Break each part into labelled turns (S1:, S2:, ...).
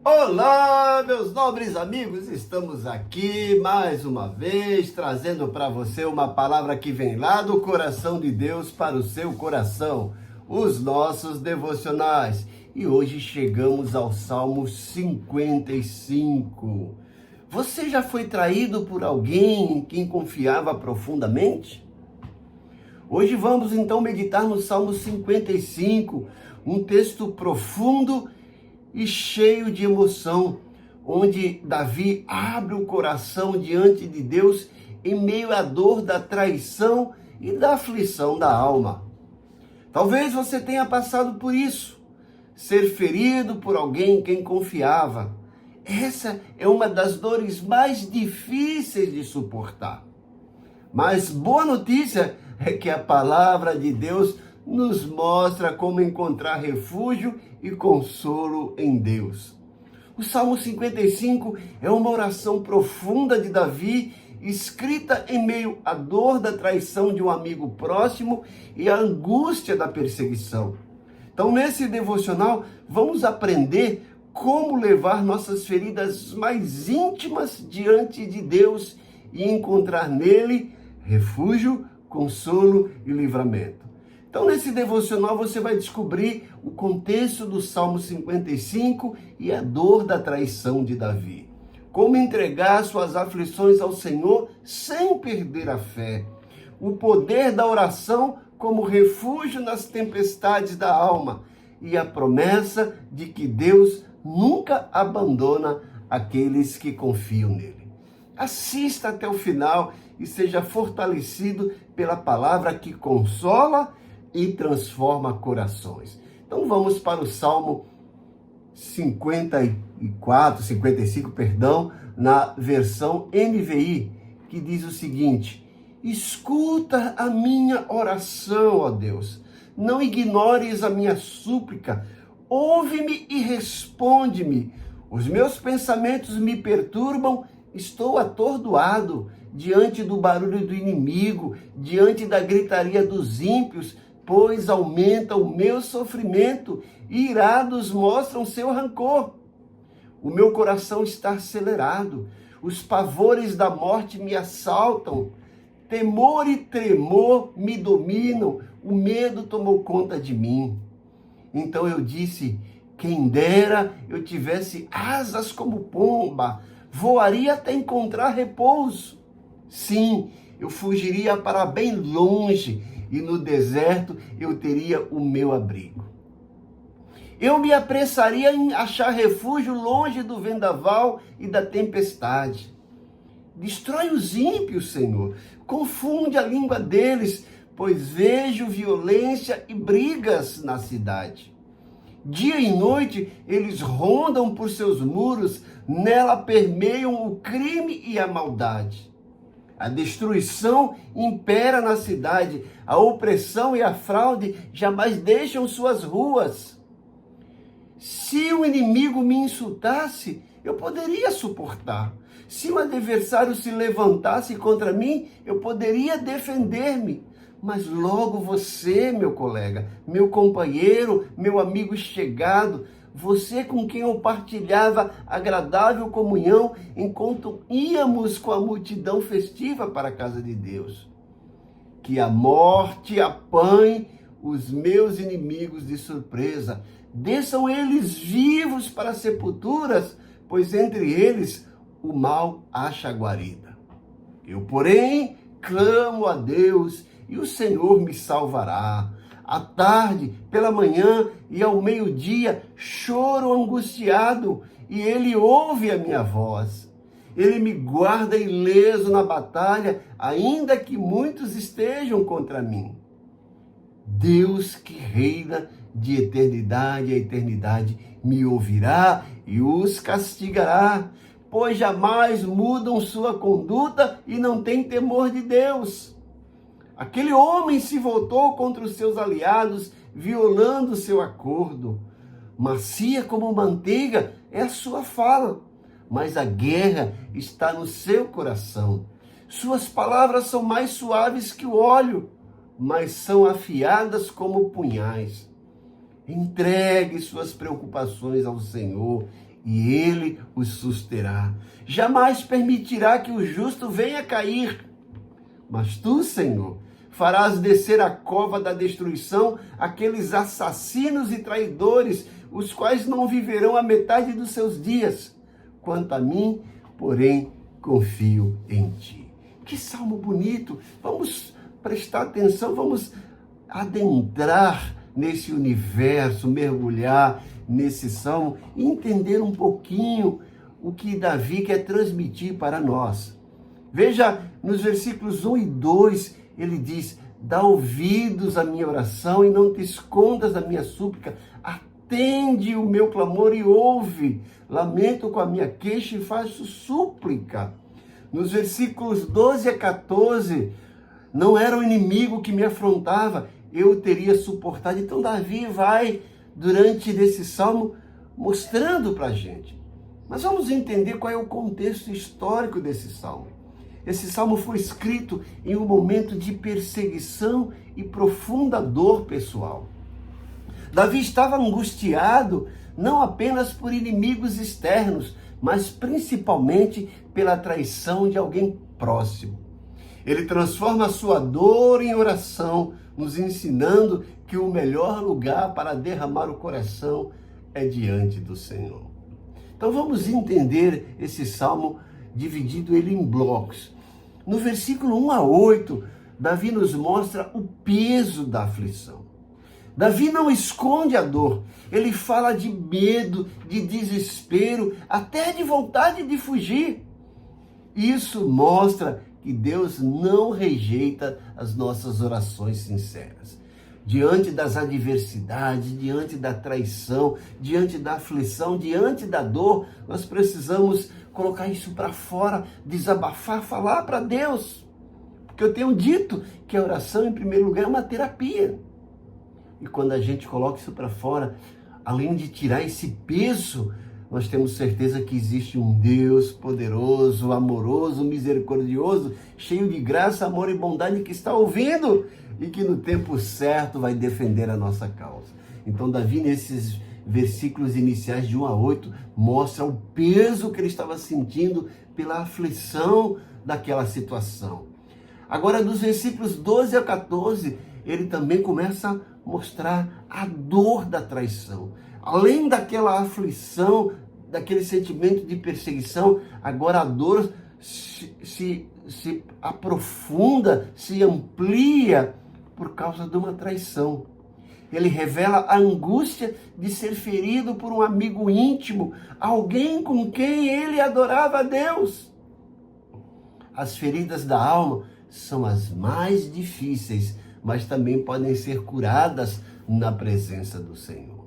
S1: Olá, meus nobres amigos, estamos aqui mais uma vez trazendo para você uma palavra que vem lá do coração de Deus para o seu coração, os nossos devocionais. E hoje chegamos ao Salmo 55. Você já foi traído por alguém em quem confiava profundamente? Hoje vamos então meditar no Salmo 55, um texto profundo e cheio de emoção, onde Davi abre o coração diante de Deus em meio à dor da traição e da aflição da alma. Talvez você tenha passado por isso, ser ferido por alguém em quem confiava. Essa é uma das dores mais difíceis de suportar. Mas boa notícia é que a palavra de Deus nos mostra como encontrar refúgio e consolo em Deus. O Salmo 55 é uma oração profunda de Davi, escrita em meio à dor da traição de um amigo próximo e à angústia da perseguição. Então, nesse devocional, vamos aprender como levar nossas feridas mais íntimas diante de Deus e encontrar nele refúgio, consolo e livramento. Então, nesse devocional, você vai descobrir o contexto do Salmo 55 e a dor da traição de Davi. Como entregar suas aflições ao Senhor sem perder a fé. O poder da oração como refúgio nas tempestades da alma. E a promessa de que Deus nunca abandona aqueles que confiam nele. Assista até o final e seja fortalecido pela palavra que consola e transforma corações. Então vamos para o Salmo 55, na versão NVI, que diz o seguinte: escuta a minha oração, ó Deus, não ignores a minha súplica, ouve-me e responde-me. Os meus pensamentos me perturbam, estou atordoado diante do barulho do inimigo, diante da gritaria dos ímpios, pois aumenta o meu sofrimento e irados mostram seu rancor. O meu coração está acelerado, os pavores da morte me assaltam, temor e tremor me dominam, o medo tomou conta de mim. Então eu disse, quem dera eu tivesse asas como pomba, voaria até encontrar repouso. Sim, eu fugiria para bem longe, e no deserto eu teria o meu abrigo. Eu me apressaria em achar refúgio longe do vendaval e da tempestade. Destrói os ímpios, Senhor, confunde a língua deles, pois vejo violência e brigas na cidade. Dia e noite eles rondam por seus muros, nela permeiam o crime e a maldade. A destruição impera na cidade, a opressão e a fraude jamais deixam suas ruas. Se o inimigo me insultasse, eu poderia suportar. Se o adversário se levantasse contra mim, eu poderia defender-me. Mas logo você, meu colega, meu companheiro, meu amigo chegado, você com quem eu partilhava agradável comunhão enquanto íamos com a multidão festiva para a casa de Deus. Que a morte apanhe os meus inimigos de surpresa. Desçam eles vivos para as sepulturas, pois entre eles o mal acha guarida. Eu, porém, clamo a Deus e o Senhor me salvará. À tarde, pela manhã e ao meio-dia, choro angustiado, e ele ouve a minha voz. Ele me guarda ileso na batalha, ainda que muitos estejam contra mim. Deus que reina de eternidade a eternidade me ouvirá e os castigará, pois jamais mudam sua conduta e não têm temor de Deus. Aquele homem se voltou contra os seus aliados, violando seu acordo. Macia como manteiga é a sua fala, mas a guerra está no seu coração. Suas palavras são mais suaves que o óleo, mas são afiadas como punhais. Entregue suas preocupações ao Senhor e Ele os susterá. Jamais permitirá que o justo venha a cair. Mas tu, Senhor, farás descer a cova da destruição aqueles assassinos e traidores, os quais não viverão a metade dos seus dias. Quanto a mim, porém, confio em ti. Que salmo bonito! Vamos prestar atenção, vamos adentrar nesse universo, mergulhar nesse salmo e entender um pouquinho o que Davi quer transmitir para nós. Veja, nos versículos 1 e 2, ele diz: dá ouvidos à minha oração e não te escondas da minha súplica. Atende o meu clamor e ouve. Lamento com a minha queixa e faço súplica. Nos versículos 12 a 14, não era o inimigo que me afrontava, eu teria suportado. Então Davi vai, durante esse salmo, mostrando para a gente. Mas vamos entender qual é o contexto histórico desse salmo. Esse salmo foi escrito em um momento de perseguição e profunda dor pessoal. Davi estava angustiado não apenas por inimigos externos, mas principalmente pela traição de alguém próximo. Ele transforma a sua dor em oração, nos ensinando que o melhor lugar para derramar o coração é diante do Senhor. Então vamos entender esse salmo, dividido ele em blocos. No versículo 1 a 8, Davi nos mostra o peso da aflição. Davi não esconde a dor, ele fala de medo, de desespero, até de vontade de fugir. Isso mostra que Deus não rejeita as nossas orações sinceras. Diante das adversidades, diante da traição, diante da aflição, diante da dor, nós precisamos colocar isso para fora, desabafar, falar para Deus. Porque eu tenho dito que a oração, em primeiro lugar, é uma terapia. E quando a gente coloca isso para fora, além de tirar esse peso, nós temos certeza que existe um Deus poderoso, amoroso, misericordioso, cheio de graça, amor e bondade, que está ouvindo e que no tempo certo vai defender a nossa causa. Então Davi, nesses versículos iniciais de 1 a 8, mostra o peso que ele estava sentindo pela aflição daquela situação. Agora, dos versículos 12 a 14, ele também começa a mostrar a dor da traição. Além daquela aflição, daquele sentimento de perseguição, agora a dor se aprofunda, se amplia por causa de uma traição. Ele revela a angústia de ser ferido por um amigo íntimo, alguém com quem ele adorava a Deus. As feridas da alma são as mais difíceis, mas também podem ser curadas na presença do Senhor.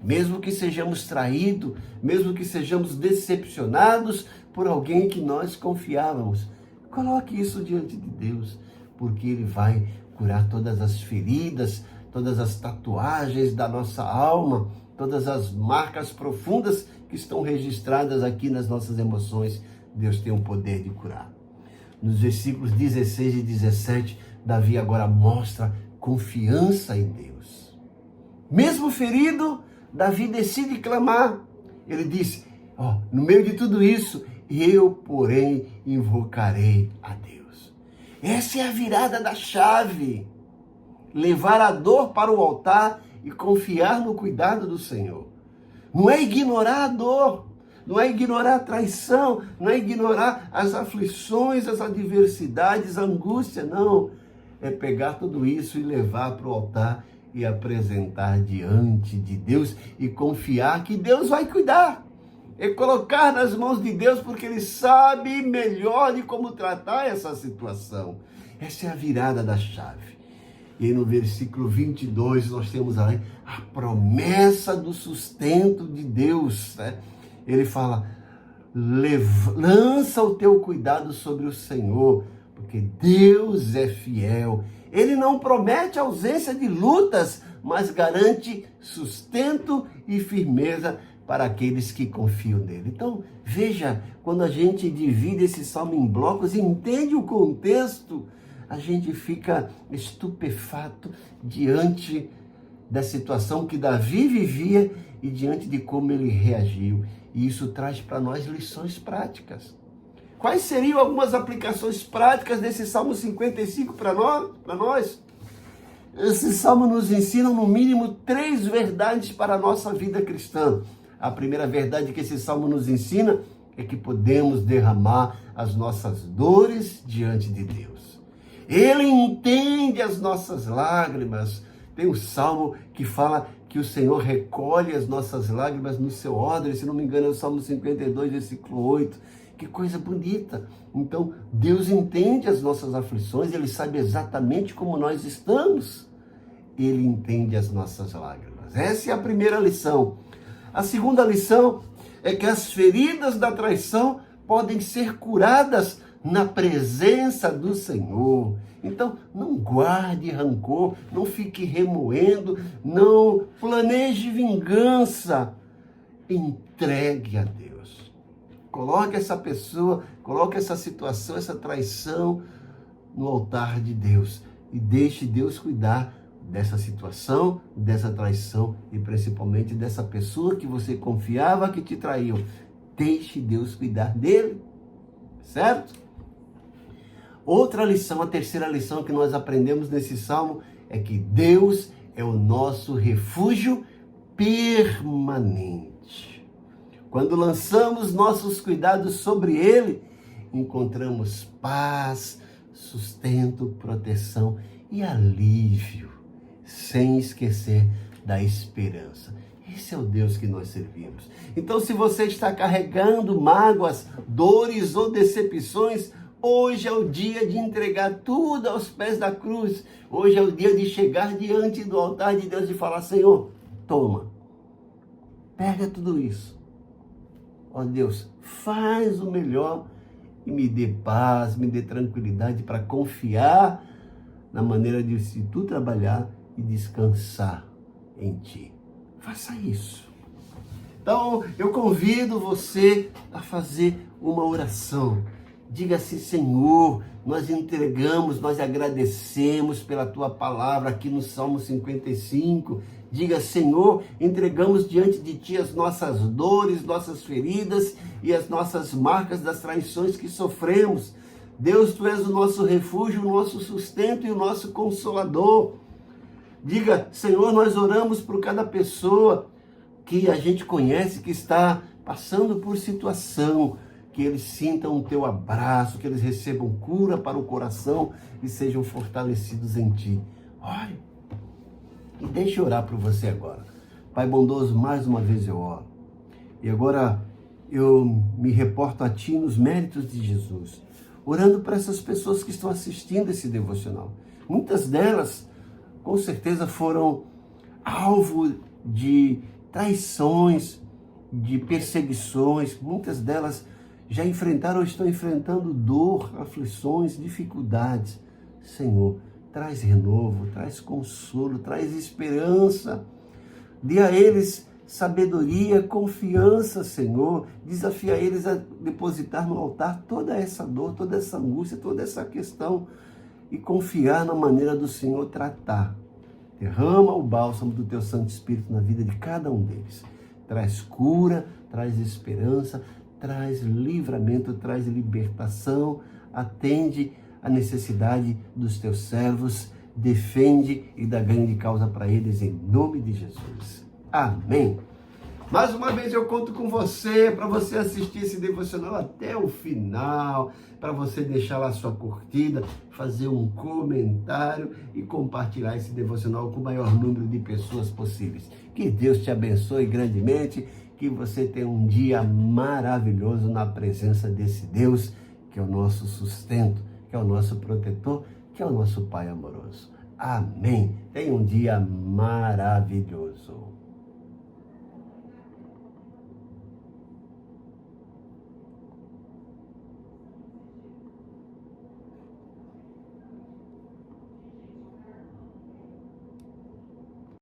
S1: Mesmo que sejamos traídos, mesmo que sejamos decepcionados por alguém que nós confiávamos, coloque isso diante de Deus, porque Ele vai curar todas as feridas, todas as tatuagens da nossa alma, todas as marcas profundas que estão registradas aqui nas nossas emoções. Deus tem o poder de curar. Nos versículos 16 e 17, Davi agora mostra confiança em Deus. Mesmo ferido, Davi decide clamar. Ele diz: no meio de tudo isso, eu, porém, invocarei a Deus. Essa é a virada da chave. Levar a dor para o altar e confiar no cuidado do Senhor. Não é ignorar a dor, não é ignorar a traição, não é ignorar as aflições, as adversidades, a angústia, não. É pegar tudo isso e levar para o altar e apresentar diante de Deus e confiar que Deus vai cuidar. É colocar nas mãos de Deus, porque Ele sabe melhor de como tratar essa situação. Essa é a virada da chave. E no versículo 22 nós temos aí a promessa do sustento de Deus, né? Ele fala: lança o teu cuidado sobre o Senhor, porque Deus é fiel. Ele não promete ausência de lutas, mas garante sustento e firmeza para aqueles que confiam nele. Então, veja, quando a gente divide esse salmo em blocos e entende o contexto, a gente fica estupefato diante da situação que Davi vivia e diante de como ele reagiu. E isso traz para nós lições práticas. Quais seriam algumas aplicações práticas desse Salmo 55 para nós? Esse Salmo nos ensina, no mínimo, 3 verdades para a nossa vida cristã. A primeira verdade que esse Salmo nos ensina é que podemos derramar as nossas dores diante de Deus. Ele entende as nossas lágrimas. Tem um Salmo que fala que o Senhor recolhe as nossas lágrimas no seu odre, se não me engano é o Salmo 52, versículo 8. Que coisa bonita. Então, Deus entende as nossas aflições, Ele sabe exatamente como nós estamos. Ele entende as nossas lágrimas. Essa é a primeira lição. A segunda lição é que as feridas da traição podem ser curadas na presença do Senhor. Então, não guarde rancor, não fique remoendo, não planeje vingança. Entregue a Deus. Coloque essa pessoa, coloque essa situação, essa traição no altar de Deus e deixe Deus cuidar dessa situação, dessa traição e principalmente dessa pessoa que você confiava que te traiu. Deixe Deus cuidar dele, certo? Outra lição, a terceira lição que nós aprendemos nesse salmo é que Deus é o nosso refúgio permanente. Quando lançamos nossos cuidados sobre Ele, encontramos paz, sustento, proteção e alívio, sem esquecer da esperança. Esse é o Deus que nós servimos. Então, se você está carregando mágoas, dores ou decepções, hoje é o dia de entregar tudo aos pés da cruz. Hoje é o dia de chegar diante do altar de Deus e falar: Senhor, toma, pega tudo isso. Ó Deus, faz o melhor e me dê paz, me dê tranquilidade para confiar na maneira de se tu trabalhar e descansar em ti. Faça isso. Então, eu convido você a fazer uma oração. Diga assim: Senhor, nós entregamos, nós agradecemos pela Tua palavra aqui no Salmo 55. Diga: Senhor, entregamos diante de Ti as nossas dores, nossas feridas e as nossas marcas das traições que sofremos. Deus, Tu és o nosso refúgio, o nosso sustento e o nosso consolador. Diga: Senhor, nós oramos por cada pessoa que a gente conhece, que está passando por situação, que eles sintam o Teu abraço, que eles recebam cura para o coração e sejam fortalecidos em Ti. Ore. E deixe eu orar por você agora. Pai bondoso, mais uma vez eu oro. E agora eu me reporto a Ti nos méritos de Jesus, orando para essas pessoas que estão assistindo esse devocional. Muitas delas, com certeza, foram alvo de traições, de perseguições. Muitas delas já enfrentaram ou estão enfrentando dor, aflições, dificuldades. Senhor, traz renovo, traz consolo, traz esperança. Dê a eles sabedoria, confiança, Senhor. Desafia eles a depositar no altar toda essa dor, toda essa angústia, toda essa questão e confiar na maneira do Senhor tratar. Derrama o bálsamo do Teu Santo Espírito na vida de cada um deles. Traz cura, traz esperança, traz livramento, traz libertação, atende a necessidade dos Teus servos, defende e dá grande causa para eles, em nome de Jesus. Amém. Mais uma vez eu conto com você, para você assistir esse devocional até o final, para você deixar lá sua curtida, fazer um comentário e compartilhar esse devocional com o maior número de pessoas possíveis. Que Deus te abençoe grandemente, que você tenha um dia maravilhoso na presença desse Deus, que é o nosso sustento, que é o nosso protetor, que é o nosso Pai amoroso. Amém. Tenha um dia maravilhoso.